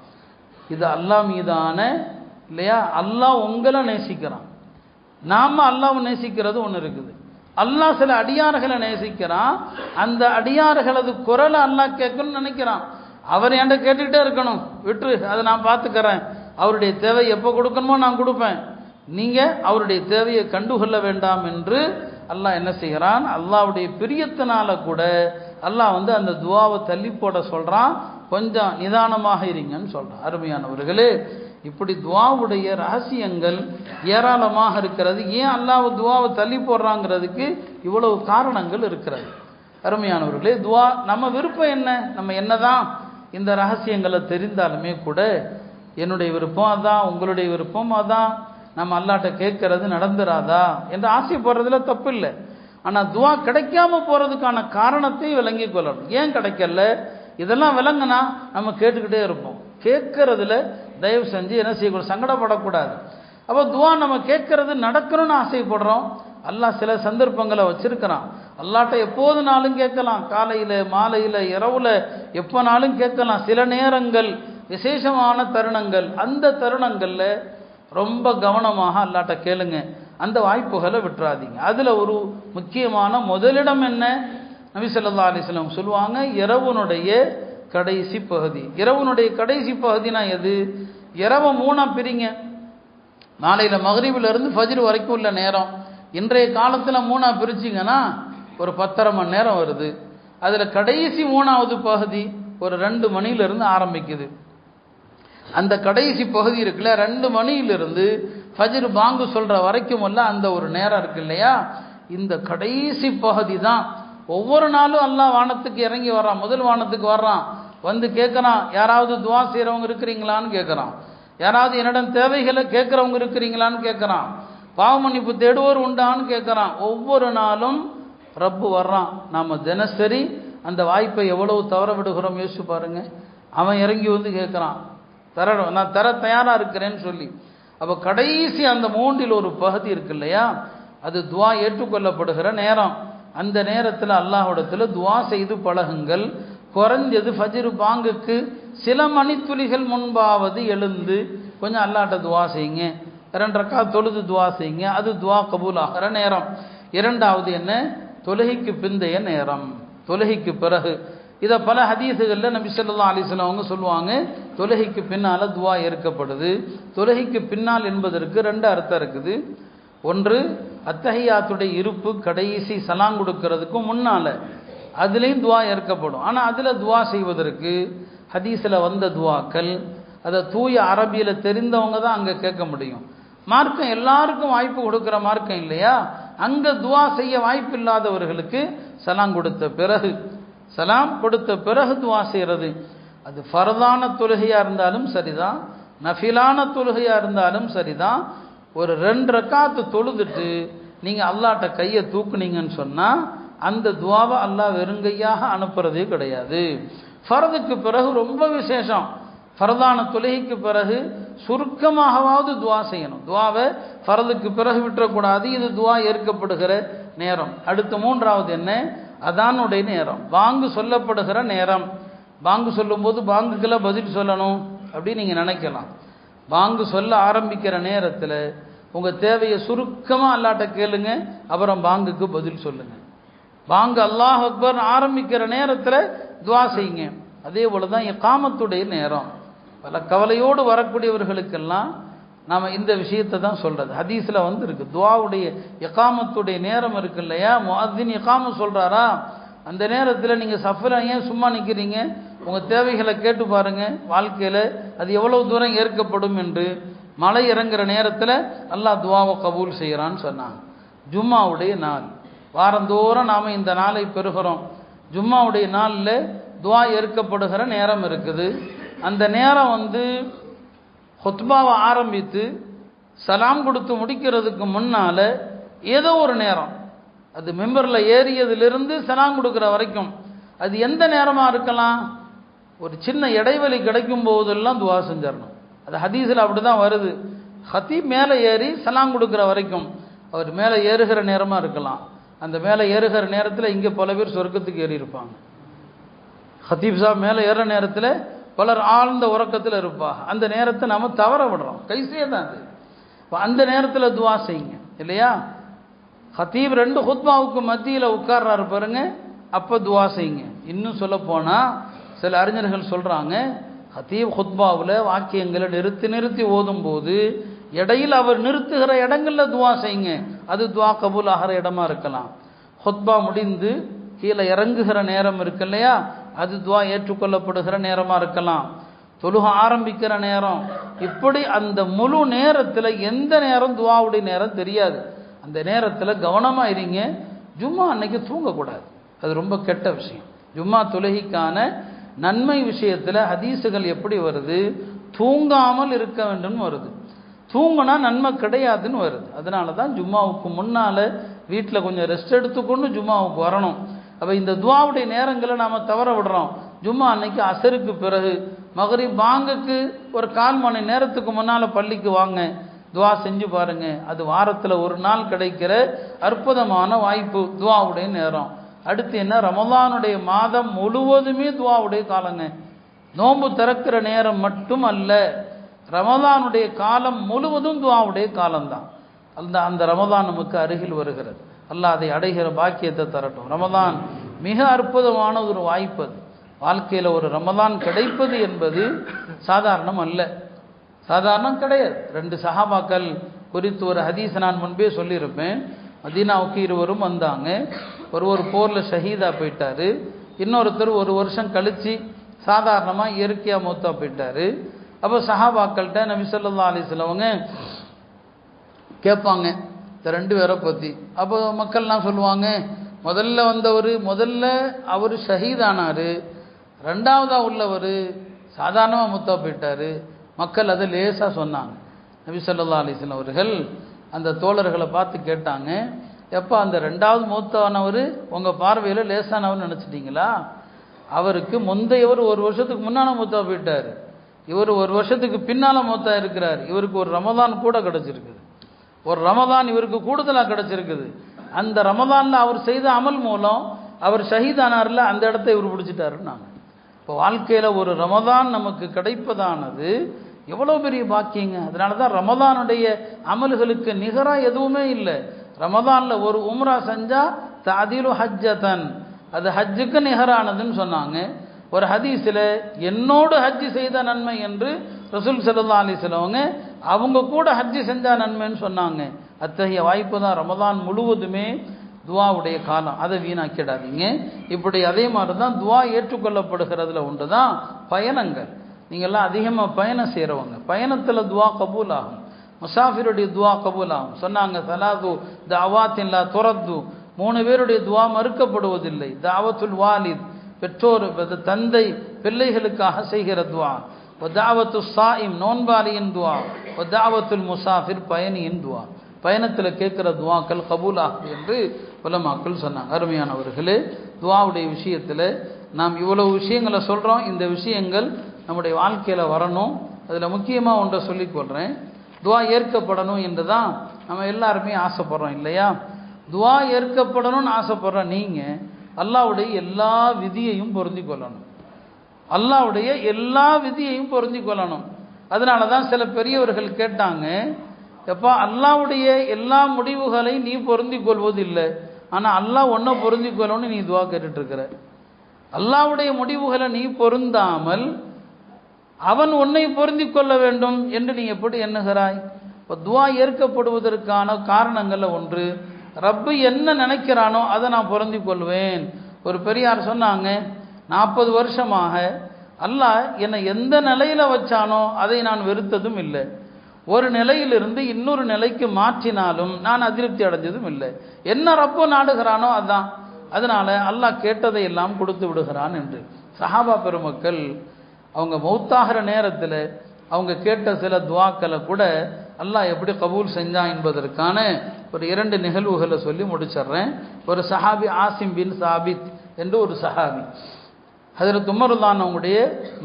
இது அல்லாஹ் மீதான இல்லையா? அல்லாஹ் உங்களை நேசிக்கிறான், நாம் அல்லாஹ்வை நேசிக்கிறது ஒன்று இருக்குது. அல்லாஹ் சில அடியார்களை நேசிக்கிறான், அந்த அடியார்களது குரலை அல்லாஹ் கேட்கணும்னு நினைக்கிறான். அவர் என்கிட்ட கேட்டுக்கிட்டே இருக்கணும், விட்டுரு அதை நான் பார்த்துக்கிறேன், அவருடைய தேவை எப்போ கொடுக்கணுமோ நான் கொடுப்பேன், நீங்கள் அவருடைய தேவையை கண்டுகொள்ள வேண்டாம் என்று அல்லாஹ் என்ன செய்கிறான்? அல்லாஹ்வுடைய பிரியத்தினால கூட அல்லாஹ் அந்த துவாவை தள்ளி போட சொல்கிறான், கொஞ்சம் நிதானமாக இருங்கன்னு சொல்கிறான். அருமையானவர்களே, இப்படி துவாவுடைய ரகசியங்கள் ஏராளமாக இருக்கிறது. ஏன் அல்லாஹ் துவாவை தள்ளி போடுறாங்கிறதுக்கு இவ்வளவு காரணங்கள் இருக்கிறது. அருமையானவர்களே, துவா நம்ம விருப்பம் என்ன? நம்ம என்னதான் இந்த ரகசியங்களை தெரிந்தாலுமே கூட என்னுடைய விருப்பம் அதான், உங்களுடைய விருப்பம் அதான், நம்ம அல்லாட்ட கேட்கறது நடந்துராதா என்று ஆசைப்படுறதுல தப்பு இல்லை. ஆனால் துவா கிடைக்காம போகிறதுக்கான காரணத்தை விளங்கி கொள்ளணும். ஏன் கிடைக்கல இதெல்லாம் விளங்குனா நம்ம கேட்டுக்கிட்டே இருப்போம். கேட்கறதுல தயவு செஞ்சு என்ன செய்யக்கூடாது, சங்கடப்படக்கூடாது. அப்போ துவா நம்ம கேட்கறது நடக்கணும்னு ஆசைப்படுறோம். அல்லாஹ் சில சந்தர்ப்பங்களை வச்சிருக்கிறான். அல்லாட்ட எப்போதுனாலும் கேட்கலாம், காலையில் மாலையில் இரவில் எப்போனாலும் கேட்கலாம். சில நேரங்கள் விசேஷமான தருணங்கள், அந்த தருணங்களில் ரொம்ப கவனமாக அல்லாட்ட கேளுங்க, அந்த வாய்ப்புகளை விட்டுறாதீங்க. அதில் ஒரு முக்கியமான முதலிடம் என்ன? நபி ஸல்லல்லாஹு அலைஹி வஸல்லம் சொல்லுவாங்க, இரவுனுடைய கடைசி பகுதி. இரவுனுடைய கடைசி பகுதினா எது? இரவை 3ஆ பிரிங்க. நாளையில் மக்ரிபிலிருந்து ஃபஜ்ர் வரைக்கும் உள்ள நேரம் இன்றைய காலத்தில் 3ஆ பிரிச்சிங்கன்னா ஒரு 10.5 மணி நேரம் வருது. அதில் கடைசி 3வது பகுதி ஒரு 2 மணியிலிருந்து ஆரம்பிக்குது. அந்த கடைசி பகுதி இருக்குல்ல, 2 மணியிலிருந்து ஃபஜ்ர் பாங்கு சொல்கிற வரைக்கும் உள்ள அந்த ஒரு நேரம் இருக்கு இல்லையா, இந்த கடைசி பகுதி தான். ஒவ்வொரு நாளும் அல்லாஹ் வானத்துக்கு இறங்கி வர்றான், முதல் வானத்துக்கு வர்றான், கேட்குறான், யாராவது துவா செய்கிறவங்க இருக்கிறீங்களான்னு கேட்குறான், யாராவது என்னிடம் தேவைகளை கேட்குறவங்க இருக்கிறீங்களான்னு கேட்குறான், பாவ மன்னிப்பு தேடுவோர் உண்டான்னு கேட்குறான். ஒவ்வொரு நாளும் ரப்பு வர்றான். நாம் தினசரி அந்த வாய்ப்பை எவ்வளவு தவற விடுகிறோம் யோசிச்சு பாருங்க. அவன் இறங்கி கேட்குறான், நான் தர தயாராக இருக்கிறேன்னு சொல்லி. அப்போ கடைசி அந்த 3இல் ஒரு பகுதி இருக்கு இல்லையா, அது துவா ஏற்றுக்கொள்ளப்படுகிற நேரம். அந்த நேரத்தில் அல்லாஹ்விடத்தில் துவா செய்து பழகுங்கள். குறைஞ்சது ஃபஜ்ர் பாங்குக்கு சில மணித்துளிகள் முன்பாவது எழுந்து கொஞ்சம் அல்லாஹ்ட்ட துவா செய்யுங்க. 2 ரக்காத் தொழுது துவா செய்யுங்க, அது துவா கபூல் ஆகிற நேரம். 2வது என்ன? தொழுகைக்கு பிந்தைய நேரம், தொழுகைக்கு பிறகு. இதை பல ஹதீஸுகளில் நபி ஸல்லல்லாஹு அலைஹி வஸல்லம் அவங்க சொல்லுவாங்க, தொழுகைக்கு பின்னால் துவா ஏற்கப்படுது. தொழுகைக்கு பின்னால் என்பதற்கு 2 அர்த்தம் இருக்குது. ஒன்று, அத்தஹியாத்துடைய இருப்பு கடைசி சலாம் கொடுக்கறதுக்கும் முன்னால் அதுலேயும் துவா ஏற்கப்படும். ஆனால் அதில் துவா செய்வதற்கு ஹதீஸில் வந்த துவாக்கள் அதை தூய அரபியில் தெரிந்தவங்க தான் அங்கே கேட்க முடியும். மார்க்கம் எல்லாருக்கும் வாய்ப்பு கொடுக்குற மார்க்கம் இல்லையா? அங்கே துவா செய்ய வாய்ப்பு இல்லாதவர்களுக்கு சலாம் கொடுத்த பிறகு துவா செய்கிறது. அது ஃபர்தான தொழுகையாக இருந்தாலும் சரிதான், நஃபிலான தொழுகையாக இருந்தாலும் சரிதான். ஒரு 2 ரக்காத்து தொழுதுட்டு நீங்கள் அல்லாஹ்ட்ட கையை தூக்குனீங்கன்னு சொன்னால் அந்த துவாவை அல்லாஹ் வெறுங்கையாக அனுப்புறதே கிடையாது. ஃபர்துக்கு பிறகு ரொம்ப விசேஷம். ஃபர்தான தொழுகைக்கு பிறகு சுருக்கமாகவாவது துவா செய்யணும். துவாவை ஃபர்துக்கு பிறகு விட்டுறக்கூடாது. இது துவா ஏற்கப்படுகிற நேரம். அடுத்து 3வது என்ன? அதானுடைய நேரம், பாங்கு சொல்லப்படுகிற நேரம். பாங்கு சொல்லும்போது பாங்குக்கெல்லாம் பதில் சொல்லணும் அப்படின்னு நீங்கள் நினைக்கலாம். பாங்கு சொல்ல ஆரம்பிக்கிற நேரத்தில் உங்கள் தேவையை சுருக்கமாக அல்லாஹ்ட்ட கேளுங்க, அப்புறம் பாங்குக்கு பதில் சொல்லுங்க. பாங்கு அல்லாஹ் அக்பர் ஆரம்பிக்கிற நேரத்தில் துவா செய்யுங்க. அதே போல தான் இகாமத்துடைய நேரம். பல கவலையோடு வரக்கூடியவர்களுக்கெல்லாம் நாம் இந்த விஷயத்தை தான் சொல்கிறது. ஹதீஸில் இருக்கு, துவாவுடைய இகாமத்துடைய நேரம் இருக்கு இல்லையா? முஅத்தின் இகாமத் சொல்கிறாரா, அந்த நேரத்தில் நீங்கள் சஃபரா ஏன் சும்மா நிற்கிறீங்க? உங்கள் தேவைகளை கேட்டு பாருங்கள், வாழ்க்கையில் அது எவ்வளவு தூரம் ஏற்கப்படும் என்று. மழை இறங்குற நேரத்தில் அல்லாஹ் துவாவை கபூல் செய்கிறான்னு சொன்னாங்க. ஜும்மாவுடைய நாள், வாரந்தோறும் நாம் இந்த நாளை பெறுகிறோம். ஜும்மாவுடைய நாளில் துவா ஏற்கப்படுகிற நேரம் இருக்குது. அந்த நேரம் ஹுத்பாவை ஆரம்பித்து சலாம் கொடுத்து முடிக்கிறதுக்கு முன்னால் ஏதோ ஒரு நேரம், அது மெம்பரில் ஏறியதிலிருந்து சலாம் கொடுக்குற வரைக்கும் அது எந்த நேரமாக இருக்கலாம்? ஒரு சின்ன இடைவெளி கிடைக்கும் போதெல்லாம் துவா செஞ்சிடணும். அது ஹதீஸில் அப்படி தான் வருது. ஹத்தீப் மேலே ஏறி சலாம் கொடுக்குற வரைக்கும் அவர் மேலே ஏறுகிற நேரமாக இருக்கலாம். அந்த மேலே ஏறுகிற நேரத்தில் இங்கே பல பேர் சொர்க்கத்துக்கு ஏறி இருப்பாங்க. ஹத்தீப் சாப் மேலே ஏறுற நேரத்தில் பலர் ஆழ்ந்த உறக்கத்தில் இருப்பா. அந்த நேரத்தை நம்ம தவற விடுறோம். கைசே தான் அது. அந்த நேரத்தில் துவா செய்யுங்க இல்லையா? ஹத்தீப் 2 ஹுத்பாவுக்கு மத்தியில் உட்கார்றாரு பாருங்க, அப்போ துவா செய்யுங்க. இன்னும் சொல்ல போனால் சில அறிஞர்கள் சொல்கிறாங்க, ஹத்தீப் ஹுத்பாவில் வாக்கியங்களை நிறுத்தி ஓதும் போது இடையில் அவர் நிறுத்துகிற இடங்களில் துவா செய்யுங்க. அது துவா கபூல் ஆகிற இடமா இருக்கலாம். ஹுத்பா முடிந்து கீழே இறங்குகிற நேரம் இருக்கு இல்லையா, அது துவா ஏற்றுக்கொள்ளப்படுகிற நேரமாக இருக்கலாம். தொழுக ஆரம்பிக்கிற நேரம், இப்படி அந்த முழு நேரத்தில் எந்த நேரம் துவாவுடைய நேரம் தெரியாது. அந்த நேரத்தில் கவனமாக இருங்க. ஜும்மா அன்னைக்கு தூங்கக்கூடாது, அது ரொம்ப கெட்ட விஷயம். ஜும்மா தொழுகைக்கான நன்மை விஷயத்தில் ஹதீஸுகள் எப்படி வருது? தூங்காமல் இருக்க வேண்டும்னு வருது, தூங்கினா நன்மை கிடையாதுன்னு வருது. அதனால தான் ஜும்மாவுக்கு முன்னால் வீட்டில் கொஞ்சம் ரெஸ்ட் எடுத்துக்கொண்டு ஜும்மாவுக்கு வரணும். அப்போ இந்த துவாவுடைய நேரங்களை நாம் தவற விடுறோம். ஜும்மா அன்னைக்கு அசருக்கு பிறகு மகரிப் பாங்குக்கு ஒரு 1/4 மணி நேரத்துக்கு முன்னால் பள்ளிக்கு வாங்க, துவா செஞ்சு பாருங்க. அது வாரத்தில் ஒரு நாள் கிடைக்கிற அற்புதமான வாய்ப்பு, துவாவுடைய நேரம். அடுத்து என்ன? ரமலானுடைய மாதம் முழுவதுமே துவாவுடைய காலங்க. நோன்பு திறக்கிற நேரம் மட்டும் அல்ல, ரமலானுடைய காலம் முழுவதும் துவாவுடைய காலம்தான். அந்த ரமலான் நமக்கு அருகில் வருகிறது. அல்லாஹ் அதை அடைகிற பாக்கியத்தை தரட்டும். ரமலான் மிக அற்புதமான ஒரு வாய்ப்பு. அது வாழ்க்கையில் ஒரு ரமலான் கிடைப்பது என்பது சாதாரணம் அல்ல, சாதாரணம் கிடையாது. 2 சஹாபாக்கள் குறித்து ஒரு ஹதீஸ் நான் முன்பே சொல்லியிருப்பேன். மதீனாவுக்கு இருவரும் வந்தாங்க. ஒருவர் போரில் ஷஹீதாக போயிட்டார், இன்னொருத்தர் 1 வருஷம் கழித்து சாதாரணமாக இயற்கையாக மூத்தா போயிட்டார். அப்போ சஹாபாக்கள்கிட்ட நபி ஸல்லல்லாஹு அலைஹி வஸல்லம் கேட்பாங்க இந்த 2 பேரை பற்றி. அப்போ மக்கள்லாம் சொல்லுவாங்க, முதல்ல அவர் ஷஹீதானார், 2ஆவதாக உள்ளவர் சாதாரணமாக மூத்தா போயிட்டார். மக்கள் அதை லேசாக சொன்னாங்க. நபி ஸல்லல்லாஹு அலைஹி வஸல்லம் அவர்கள் அந்த தோழர்களை பார்த்து கேட்டாங்க, எப்போ அந்த 2ஆவது மூத்தானவர் உங்கள் பார்வையில் லேசானவர் நினச்சிட்டிங்களா? அவருக்கு முந்தையவர் 1 வருஷத்துக்கு முன்னால் மூத்தா போயிட்டார், இவர் 1 வருஷத்துக்கு பின்னால் மூத்தா இருக்கிறார். இவருக்கு ஒரு ரமதான் கூட கிடச்சிருக்குது, ஒரு ரமதான் இவருக்கு கூடுதலாக கிடச்சிருக்குது. அந்த ரமதானில் அவர் செய்த அமல் மூலம் அவர் ஷஹீதானார்ல, அந்த இடத்த இவர் பிடிச்சிட்டாருன்னாங்க. இப்போ வாழ்க்கையில் ஒரு ரமதான் நமக்கு கிடைப்பதானது எவ்வளோ பெரிய பாக்கியங்க. அதனால தான் ரமதானுடைய அமல்களுக்கு நிகராக எதுவுமே இல்லை. ரமதானில் ஒரு உம்ரா செஞ்சால் தஅதீலு ஹஜ்ஜதன், அது ஹஜ்ஜுக்கு நிகரானதுன்னு சொன்னாங்க. ஒரு ஹதீஸில் என்னோடு ஹஜ்ஜு செய்த நன்மை என்று ரசூல் ஸல்லல்லாஹு அலைஹி வஸல்லம் அவங்க கூட ஹஜ்ஜு செஞ்சா நன்மைன்னு சொன்னாங்க. அத்தகைய வாய்ப்பு தான். ரமதான் முழுவதுமே துவாவுடைய காலம், அதை வீணாக்கிடாதீங்க. இப்படி அதே மாதிரி தான் துவா ஏற்றுக்கொள்ளப்படுகிறதுல ஒன்று தான் பயணங்கள். நீங்கள்லாம் அதிகமாக பயணம் செய்கிறவங்க, பயணத்தில் துவா கபூல் ஆகும். முசாஃபிருடைய துவா கபூலாகும் சொன்னாங்க. சலாது தாவாத்தின் லா துரத்து, 3 பேருடைய துவா மறுக்கப்படுவதில்லை. தாவத்துல் வாலித், பெற்றோர் தந்தை பிள்ளைகளுக்காக செய்கிற துவா. தாவத்து சாயிம், நோன்பாளியின் துவா. தாவத்துல் முசாஃபிர், பயணியின் துவா. பயணத்தில் கேட்குற துவாக்கள் கபூலாகும் என்று உலமாக்கள் சொன்னாங்க. அருமையானவர்களே, துவாவுடைய விஷயத்தில் நாம் இவ்வளவு விஷயங்களை சொல்கிறோம். இந்த விஷயங்கள் நம்முடைய வாழ்க்கையில் வரணும். அதில் முக்கியமாக ஒன்றை சொல்லிக்கொள்கிறேன். துவா ஏற்கப்படணும் என்று தான் நம்ம எல்லாருமே ஆசைப்படுறோம் இல்லையா? துவா ஏற்கப்படணும்னு ஆசைப்படுற நீங்கள் அல்லாஹ்வுடைய எல்லா விதியையும் பொருந்தி கொள்ளணும். அல்லாஹ்வுடைய எல்லா விதியையும் பொருந்தி கொள்ளணும். அதனால தான் சில பெரியவர்கள் கேட்டாங்க, எப்பா அல்லாஹ்வுடைய எல்லா முடிவுகளை நீ பொருந்தி கொள்வதில்லை, ஆனால் அல்லாஹ் ஒன்றை பொருந்தி கொள்ளணும்னு நீ துவா கேட்டுட்ருக்கிற. அல்லாஹ்வுடைய முடிவுகளை நீ பொருந்தாமல் அவன் உன்னை பொருந்தி கொள்ள வேண்டும் என்று நீ எப்படி எண்ணுகிறாய்? இப்போ துவா ஏற்கப்படுவதற்கான காரணங்களில் ஒன்று, ரப்பு என்ன நினைக்கிறானோ அதை நான் பொருந்தி கொள்வேன். ஒரு பெரியார் சொன்னாங்க, 40 வருஷமாக அல்லாஹ் என்னை எந்த நிலையில் வச்சானோ அதை நான் வெறுத்ததும் இல்லை, ஒரு நிலையிலிருந்து இன்னொரு நிலைக்கு மாற்றினாலும் நான் அதிருப்தி அடைஞ்சதும் இல்லை. என்ன ரப்போ நாடுகிறானோ அதுதான். அதனால அல்லாஹ் கேட்டதை எல்லாம் கொடுத்து விடுகிறான் என்று. சஹாபா பெருமக்கள் அவங்க மௌத்தாகிற நேரத்தில் அவங்க கேட்ட சில துவாக்களை கூட அல்லாஹ் எப்படி கபூல் செஞ்சான் என்பதற்கான ஒரு 2 நிகழ்வுகளை சொல்லி முடிச்சிடுறேன். ஒரு சஹாபி ஆசிம் பின் சாபித் என்று ஒரு சஹாபி, ஹஜ்ரத் உமருல்லான் அவங்களுடைய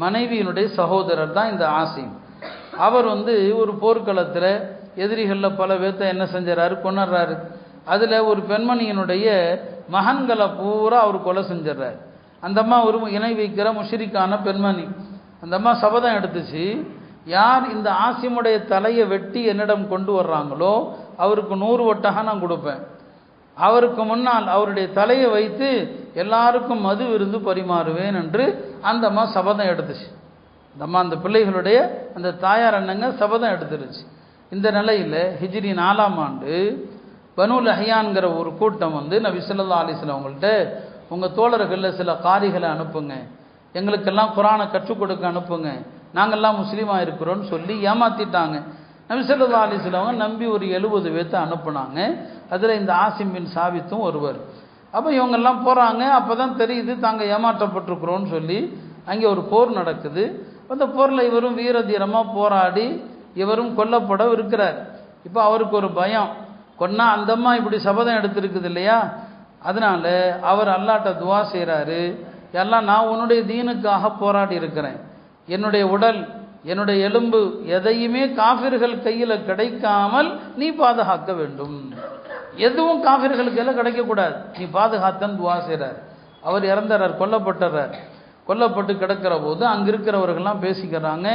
மனைவியினுடைய சகோதரர் தான் இந்த ஆசிம். அவர் ஒரு போர்க்களத்தில் எதிரிகளில் பல பேர்த்த என்ன செஞ்சாரு, கொண்டுறாரு. அதில் ஒரு பெண்மணியினுடைய மகன்களை பூரா அவர் கொலை செஞ்சிடறார். அந்த அம்மா ஒரு இணை வைக்கிற முஷ்ரிக்கான பெண்மணி. அந்த அம்மா சபதம் எடுத்துச்சு, யார் இந்த ஆசிமுடைய தலையை வெட்டி என்னிடம் கொண்டு வர்றாங்களோ அவருக்கு 100 ஒட்டகம் நான் கொடுப்பேன். அவருக்கு முன்னால் அவருடைய தலையை வைத்து எல்லாருக்கும் மது விருந்து பரிமாறுவேன் என்று அந்த அம்மா சபதம் எடுத்துச்சு. அந்த அம்மா அந்த பிள்ளைகளுடைய அந்த தாயார் அண்ணங்க சபதம் எடுத்துருச்சு. இந்த நிலையில் ஹிஜ்ரி 4ஆம் ஆண்டு பனு லஹ்யான்கிற ஒரு கூட்டம் நபி ஸல்லல்லாஹு அலைஹி வஸல்லம் அவங்கள்ட்ட, உங்கள் தோழர்களில் சில காரிகளை அனுப்புங்க, எங்களுக்கெல்லாம் குரானை கற்றுக் கொடுக்க அனுப்புங்க, நாங்கள்லாம் முஸ்லீமாக இருக்கிறோன்னு சொல்லி ஏமாற்றிட்டாங்க. நபி ஸல்லல்லாஹு அலைஹி வஸல்லம் நம்பி ஒரு 70 பேர்த்த அனுப்புனாங்க. அதில் இந்த ஆசிம் பின் சாபித்தும் ஒருவர். அப்போ இவங்கெல்லாம் போகிறாங்க. அப்போ தான் தெரியுது தாங்க ஏமாற்றப்பட்டிருக்கிறோன்னு சொல்லி அங்கே ஒரு போர் நடக்குது. அந்த போரில் இவரும் வீரதீரமாக போராடி இவரும் கொல்லப்பட இருக்கிறார். இப்போ அவருக்கு ஒரு பயம், கொன்னா அந்தம்மா இப்படி சபதம் எடுத்திருக்குது இல்லையா? அதனால அவர் அல்லாட்ட துவா செய்கிறாரு, எல்லாம் நான் உன்னுடைய தீனுக்காக போராடி இருக்கிறேன், என்னுடைய உடல் என்னுடைய எலும்பு எதையுமே காஃபிர்கள் கையில் கிடைக்காமல் நீ பாதுகாக்க வேண்டும், எதுவும் காஃபிர்களுக்கு எல்லாம் கிடைக்கக்கூடாது, நீ பாதுகாத்தன்னு துவா செய்கிறார். அவர் இறந்துறார், கொல்லப்பட்டுறார். கொல்லப்பட்டு கிடக்கிற போது அங்கே இருக்கிறவர்கள்லாம் பேசிக்கிறாங்க,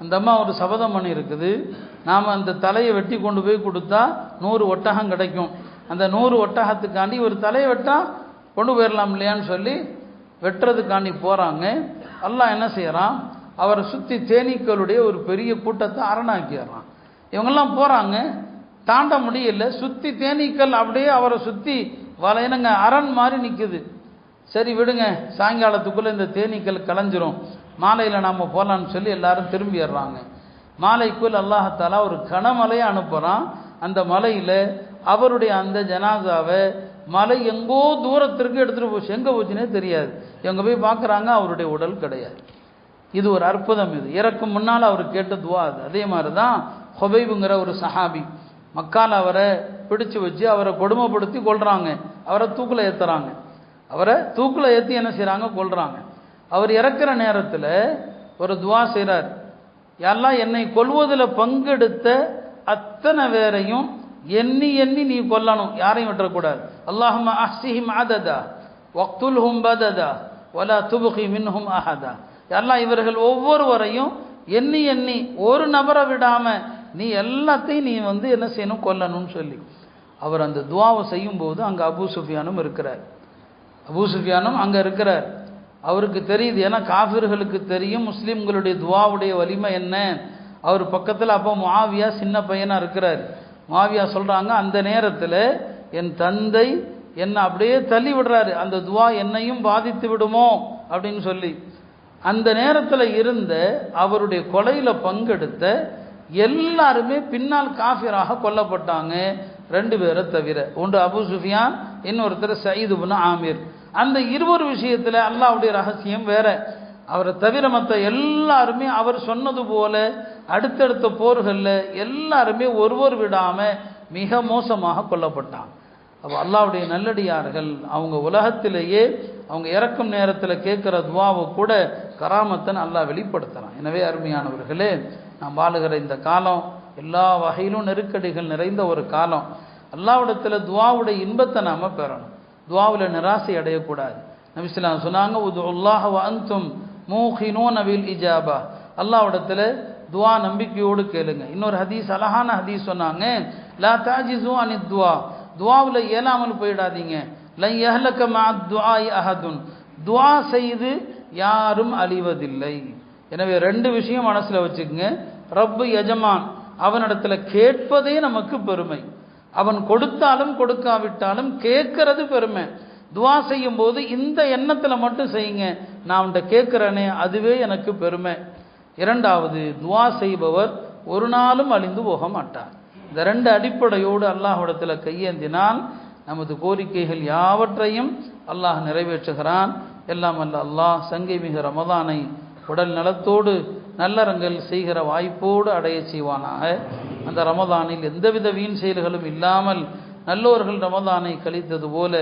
அந்த அம்மா ஒரு சபதம் பண்ணி இருக்குது, நாம் அந்த தலையை வெட்டி கொண்டு போய் கொடுத்தா 100 ஒட்டகம் கிடைக்கும், அந்த 100 ஒட்டகத்துக்காண்டி ஒரு தலையை வெட்டா கொண்டு போயிடலாம் இல்லையான்னு சொல்லி வெட்டுறதுக்காண்டி போகிறாங்க. அல்லாஹ் என்ன செய்கிறான், அவரை சுற்றி தேனீக்களுடைய ஒரு பெரிய கூட்டத்தை அரணாக்கிடுறான். இவங்கெல்லாம் போகிறாங்க, தாண்ட முடியல, சுற்றி தேனீக்கள் அப்படியே அவரை சுற்றி வலையினங்க அரண் மாதிரி நிற்குது. சரி விடுங்க, சாயங்காலத்துக்குள்ளே இந்த தேனீக்கள் கலைஞ்சிரும், மாலையில் நாம் போகலான்னு சொல்லி எல்லாரும் திரும்பிடுறாங்க. மாலைக்குள் அல்லாஹாலா ஒரு கனமலையை அனுப்புகிறான். அந்த மலையில் அவருடைய அந்த ஜனாசாவை மலை எங்கோ தூரத்திற்கு எடுத்துகிட்டு போச்சு, எங்கே போச்சுன்னே தெரியாது. இவங்க போய் பார்க்குறாங்க, அவருடைய உடல் கிடையாது. இது ஒரு அற்புதம். இது இறக்கும் முன்னால் அவர் கேட்ட துவா அது. அதே மாதிரி தான் ஹுபைபுங்கிற ஒரு சஹாபி, மக்கால் அவரை பிடிச்சு வச்சு அவரை கொடுமைப்படுத்தி கொள்கிறாங்க, அவரை தூக்கில் ஏற்றுறாங்க. அவரை தூக்கில் ஏற்றி என்ன செய்கிறாங்க, கொள்கிறாங்க. அவர் இறக்குற நேரத்தில் ஒரு துவா செய்கிறார், எல்லாம் என்னை கொல்வதில் பங்கெடுத்த அத்தனை பேரையும் எண்ணி எண்ணி நீ கொல்லணும், யாரையும் விட்டுறக்கூடாது. அல்லாஹும்ம அஹ்ஸிஹிம் அததா வக்துல்ஹும் பததா வலா துப்கி மின்ஹும் அஹதா. எல்லாம் இவர்கள் ஒவ்வொருவரையும் எண்ணி எண்ணி ஒரு நபரை விடாமல் நீ எல்லாத்தையும் நீ என்ன செய்யணும், கொல்லணும்னு சொல்லி அவர் அந்த துவாவை செய்யும்போது அங்கே அபூ சுஃபியானும் இருக்கிறார். அபூ சுஃபியானும் அங்கே இருக்கிறார். அவருக்கு தெரியுது, ஏன்னா காஃபிர்களுக்கு தெரியும் முஸ்லீம்களுடைய துவாவுடைய வலிமை என்ன. அவர் பக்கத்தில் அப்போ முஆவியா சின்ன பையனாக இருக்கிறார். முஆவியா சொல்கிறாங்க, அந்த நேரத்தில் என் தந்தை என்னை அப்படியே தள்ளி விடுறாரு, அந்த துவா என்னையும் பாதித்து விடுமோ அப்படின்னு சொல்லி. அந்த நேரத்தில் இருந்த அவருடைய கொலையில் பங்கெடுத்த எல்லாருமே பின்னால் காஃபிராக கொல்லப்பட்டாங்க. 2 பேரை தவிர. ஒன்று அபு சுஃபியான், இன்னொருத்தர் சயீத் இப்னு ஆமிர். அந்த இருவர் விஷயத்தில் அல்லாஹ்வுடைய ரகசியம் வேற. அவரை தவிர மற்ற எல்லாருமே அவர் சொன்னது போல அடுத்தடுத்த போர்களில் எல்லாருமே ஒருவர் விடாமல் மிக மோசமாக கொல்லப்பட்டாங்க. அப்போ அல்லாஹ்வுடைய நல்லடியார்கள் அவங்க உலகத்திலேயே அவங்க இறக்கும் நேரத்தில் கேட்குற துவாவை கூட கராமத்தன் அல்லாஹ் வெளிப்படுத்துகிறான். எனவே அருமையானவர்களே, நாம் வாழுகிற இந்த காலம் எல்லா வகையிலும் நெருக்கடிகள் நிறைந்த ஒரு காலம். அல்லாஹ்விடத்தில் துவாவுடைய இன்பத்தை நாம் பெறணும். துவாவில் நிராசை அடையக்கூடாது. நபி ஸல்லல்லாஹு அலைஹி வஸல்லம் சொன்னாங்க, உதுல்லாஹ வ அன்தும் மூகினூன பில் இஜாபா. அல்லாஹ்விடத்தில் துவா நம்பிக்கையோடு கேளுங்க. இன்னொரு ஹதீஸ், அழகான ஹதீஸ் சொன்னாங்க, லா தாஜிஸு அனித் துவா. துவாவில் இயலாமல் போயிடாதீங்க. லன் யஹ்லக மஅத் துஆஇ அஹதுன். துவா செய்து யாரும் அழிவதில்லை. எனவே 2 விஷயம் மனசில் வச்சுக்கோங்க. ரப்பு எஜமான், அவனிடத்தில் கேட்பதே நமக்கு பெருமை. அவன் கொடுத்தாலும் கொடுக்காவிட்டாலும் கேட்கறது பெருமை. துவா செய்யும் போது இந்த எண்ணத்தில் மட்டும் செய்யுங்க, நான் அவன்கிட்ட கேட்குறேனே அதுவே எனக்கு பெருமை. 2வது, துவா செய்பவர் ஒரு நாளும் அழிந்து போக மாட்டார். இந்த 2 அடிப்படையோடு அல்லாஹ்விடத்தில் கையேந்தினால் நமது கோரிக்கைகள் யாவற்றையும் அல்லாஹ் நிறைவேற்றுகிறான். எல்லாம் அல்ல அல்லாஹ் சங்கை மிகு ரமதானை உடல் நலத்தோடு நல்லறங்கள் செய்கிற வாய்ப்போடு அடைய செய்வானாக. அந்த ரமதானில் எந்தவித வீண் செயல்களும் இல்லாமல் நல்லோர்கள் ரமதானை கழித்தது போல